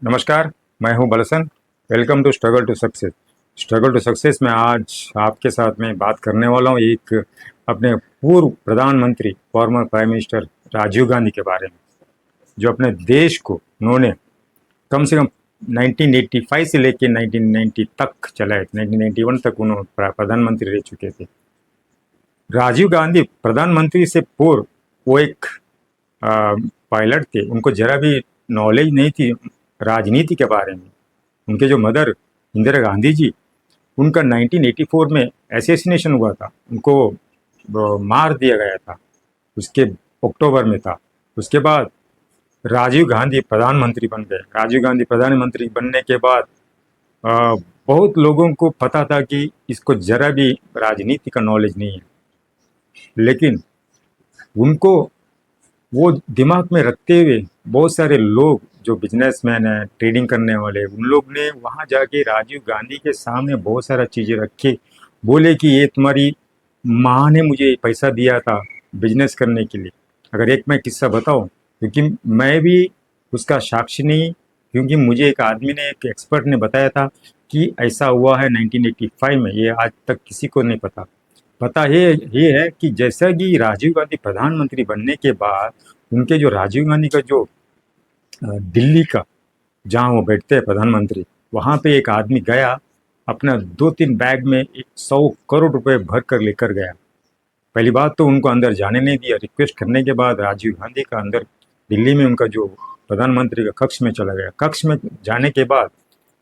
नमस्कार। मैं हूं Balsan. Welcome to struggle to success. Struggle to success में आज आपके साथ में बात करने वाला हूं एक अपने पूर्व प्रधानमंत्री former prime minister Rajiv Gandhi के बारे में, जो अपने देश को उन्होंने कम से कम 1985 से लेकर 1990 तक चलाए। 1991 तक उन्होंने प्रधानमंत्री रह चुके थे। राजीव गांधी प्रधानमंत्री से पूर्व वो एक पायलट थे। उनको जरा भी नॉलेज नहीं थी राजनीति के बारे में। उनके जो मदर इंदिरा गांधी जी, उनका 1984 में एसेसिनेशन हुआ था। उनको मार दिया गया था, उसके अक्टूबर में था। उसके बाद राजीव गांधी प्रधानमंत्री बन गए। राजीव गांधी प्रधानमंत्री बनने के बाद बहुत लोगों को पता था कि इसको जरा भी राजनीति का नॉलेज नहीं है, लेकिन उनको वो दिमाग में रखते हुए बहुत सारे लोग जो बिजनेसमैन हैं, ट्रेडिंग करने वाले, उन लोग ने वहाँ जाके राजीव गांधी के सामने बहुत सारा चीज़ें रखे। बोले कि ये तुम्हारी माँ ने मुझे पैसा दिया था बिजनेस करने के लिए। अगर एक मैं किस्सा बताऊं, क्योंकि मैं भी उसका साक्षी नहीं, क्योंकि मुझे एक आदमी ने, एक एक्सपर्ट ने बताया था कि ऐसा हुआ है 1985 में। ये आज तक किसी को नहीं पता। पता ये है कि जैसा कि राजीव गांधी प्रधानमंत्री बनने के बाद उनके जो राजीव गांधी का जो दिल्ली का जहाँ वो बैठते हैं प्रधानमंत्री, वहाँ पे एक आदमी गया, अपना 2-3 बैग में 100 करोड़ रुपए भर कर लेकर गया। पहली बात तो उनको अंदर जाने नहीं दिया। रिक्वेस्ट करने के बाद राजीव गांधी का अंदर दिल्ली में उनका जो प्रधानमंत्री का कक्ष में चला गया। कक्ष में जाने के बाद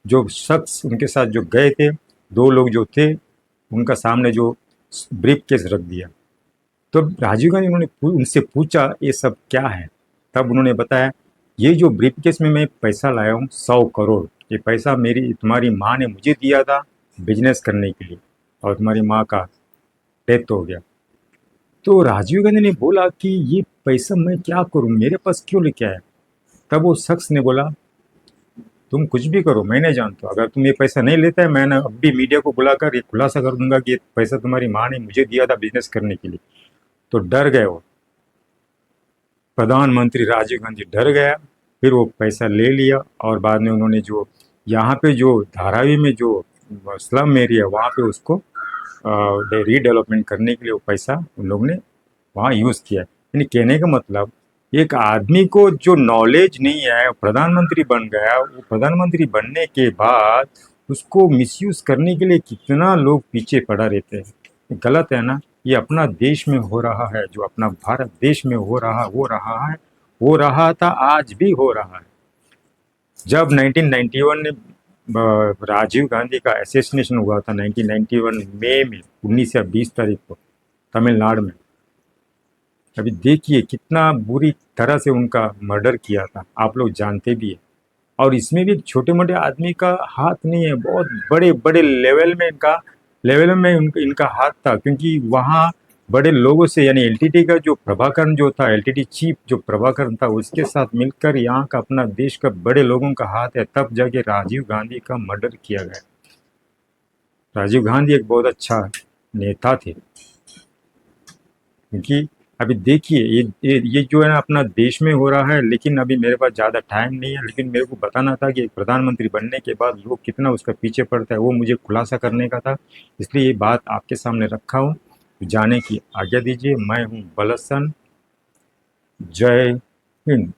जो शख्स उनके साथ जो गए थे, 2 लोग जो थे, उनका सामने जो ब्रीफ केस रख दिया। तो राजीव गांधी उन्होंने उनसे पूछा ये सब क्या है। तब उन्होंने बताया ये जो ब्रीफ केस में मैं पैसा लाया हूँ 100 करोड़, ये पैसा मेरी तुम्हारी माँ ने मुझे दिया था बिजनेस करने के लिए, और तुम्हारी माँ का डेथ हो गया। तो राजीव गांधी ने बोला कि ये पैसा मैं क्या करूँ, मेरे पास क्यों लेके आया। तब वो शख्स ने बोला तुम कुछ भी करो, मैं नहीं जानता, अगर तुम ये पैसा नहीं लेता है, मैं ना अब भी मीडिया को बुलाकर ये खुलासा कर दूंगा कि ये पैसा तुम्हारी माँ ने मुझे दिया था बिजनेस करने के लिए। तो डर गए वो प्रधानमंत्री राजीव गांधी, डर गया। फिर वो पैसा ले लिया और बाद में उन्होंने जो यहाँ पे जो धारावी में जो स्लम एरिया, वहाँ पे उसको रीडेवलपमेंट करने के लिए वो पैसा उन लोगों ने वहाँ यूज़ किया। यानी कहने का मतलब, एक आदमी को जो नॉलेज नहीं है, प्रधानमंत्री बन गया, वो प्रधानमंत्री बनने के बाद उसको मिसयूज़ करने के लिए कितना लोग पीछे पड़ा रहते हैं। गलत है ना। ये अपना देश में हो रहा है, जो अपना भारत देश में हो रहा हो रहा था, आज भी हो रहा है। जब 1991 में राजीव गांधी का एसेसिनेशन हुआ था, 1991 मई में 19 या 20 तारीख को तमिलनाडु में, अभी देखिए कितना बुरी तरह से उनका मर्डर किया था, आप लोग जानते भी हैं। और इसमें भी छोटे मोटे आदमी का हाथ नहीं है, बहुत बड़े बड़े लेवल में इनका हाथ था। क्योंकि वहाँ बड़े लोगों से, यानी एलटीटी का जो प्रभाकरण जो था, एलटीटी चीफ जो प्रभाकरण था, उसके साथ मिलकर यहाँ का अपना देश का बड़े लोगों का हाथ है, तब जाके राजीव गांधी का मर्डर किया गया। राजीव गांधी एक बहुत अच्छा नेता थे। क्योंकि अभी देखिए ये जो है ना अपना देश में हो रहा है, लेकिन अभी मेरे पास ज़्यादा टाइम नहीं है, लेकिन मेरे को बताना था कि एक प्रधानमंत्री बनने के बाद लोग कितना उसका पीछे पड़ता है, वो मुझे खुलासा करने का था। इसलिए ये बात आपके सामने रखा हूँ। जाने की आज्ञा दीजिए। मैं हूँ बलसन। जय हिंद।